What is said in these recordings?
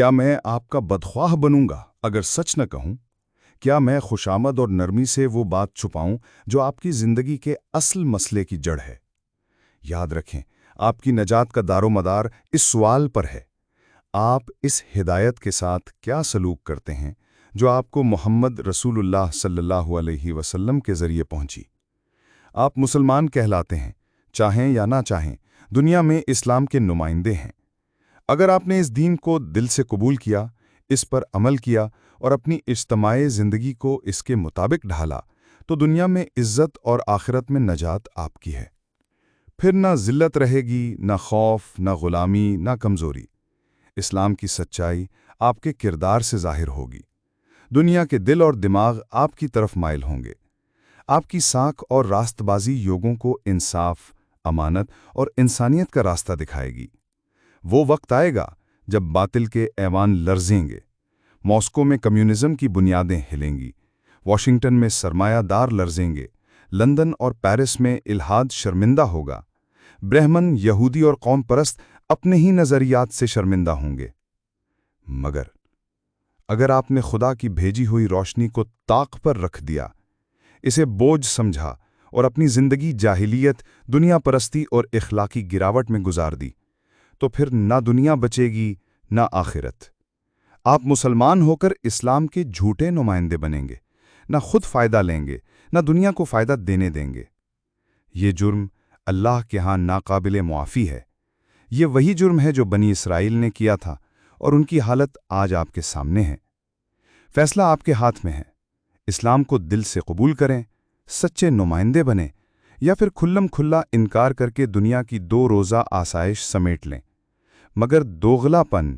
کیا میں آپ کا بدخواہ بنوں گا اگر سچ نہ کہوں؟ کیا میں خوشامد اور نرمی سے وہ بات چھپاؤں جو آپ کی زندگی کے اصل مسئلے کی جڑ ہے؟ یاد رکھیں، آپ کی نجات کا دار و مدار اس سوال پر ہے: آپ اس ہدایت کے ساتھ کیا سلوک کرتے ہیں جو آپ کو محمد رسول اللہ صلی اللہ علیہ وسلم کے ذریعے پہنچی؟ آپ مسلمان کہلاتے ہیں، چاہیں یا نہ چاہیں، دنیا میں اسلام کے نمائندے ہیں۔ اگر آپ نے اس دین کو دل سے قبول کیا، اس پر عمل کیا اور اپنی اجتماعی زندگی کو اس کے مطابق ڈھالا، تو دنیا میں عزت اور آخرت میں نجات آپ کی ہے۔ پھر نہ ذلت رہے گی، نہ خوف، نہ غلامی، نہ کمزوری۔ اسلام کی سچائی آپ کے کردار سے ظاہر ہوگی۔ دنیا کے دل اور دماغ آپ کی طرف مائل ہوں گے۔ آپ کی ساکھ اور راست بازی لوگوں کو انصاف، امانت اور انسانیت کا راستہ دکھائے گی۔ وہ وقت آئے گا جب باطل کے ایوان لرزیں گے، ماسکو میں کمیونزم کی بنیادیں ہلیں گی، واشنگٹن میں سرمایہ دار لرزیں گے، لندن اور پیرس میں الحاد شرمندہ ہوگا، برہمن، یہودی اور قوم پرست اپنے ہی نظریات سے شرمندہ ہوں گے۔ مگر اگر آپ نے خدا کی بھیجی ہوئی روشنی کو طاق پر رکھ دیا، اسے بوجھ سمجھا اور اپنی زندگی جاہلیت، دنیا پرستی اور اخلاقی گراوٹ میں گزار دی، تو پھر نہ دنیا بچے گی نہ آخرت۔ آپ مسلمان ہو کر اسلام کے جھوٹے نمائندے بنیں گے، نہ خود فائدہ لیں گے، نہ دنیا کو فائدہ دینے دیں گے۔ یہ جرم اللہ کے ہاں ناقابل معافی ہے۔ یہ وہی جرم ہے جو بنی اسرائیل نے کیا تھا، اور ان کی حالت آج آپ کے سامنے ہے۔ فیصلہ آپ کے ہاتھ میں ہے۔ اسلام کو دل سے قبول کریں، سچے نمائندے بنیں، یا پھر کھلم کھلا انکار کر کے دنیا کی 2 روزہ آسائش سمیٹ لیں۔ مگر دوغلا پن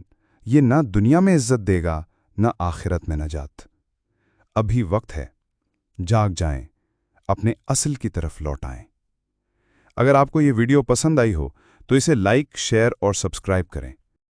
یہ نہ دنیا میں عزت دے گا، نہ آخرت میں نجات۔ ابھی وقت ہے، جاگ جائیں، اپنے اصل کی طرف لوٹ آئیں۔ اگر آپ کو یہ ویڈیو پسند آئی ہو تو اسے لائک، شیئر اور سبسکرائب کریں۔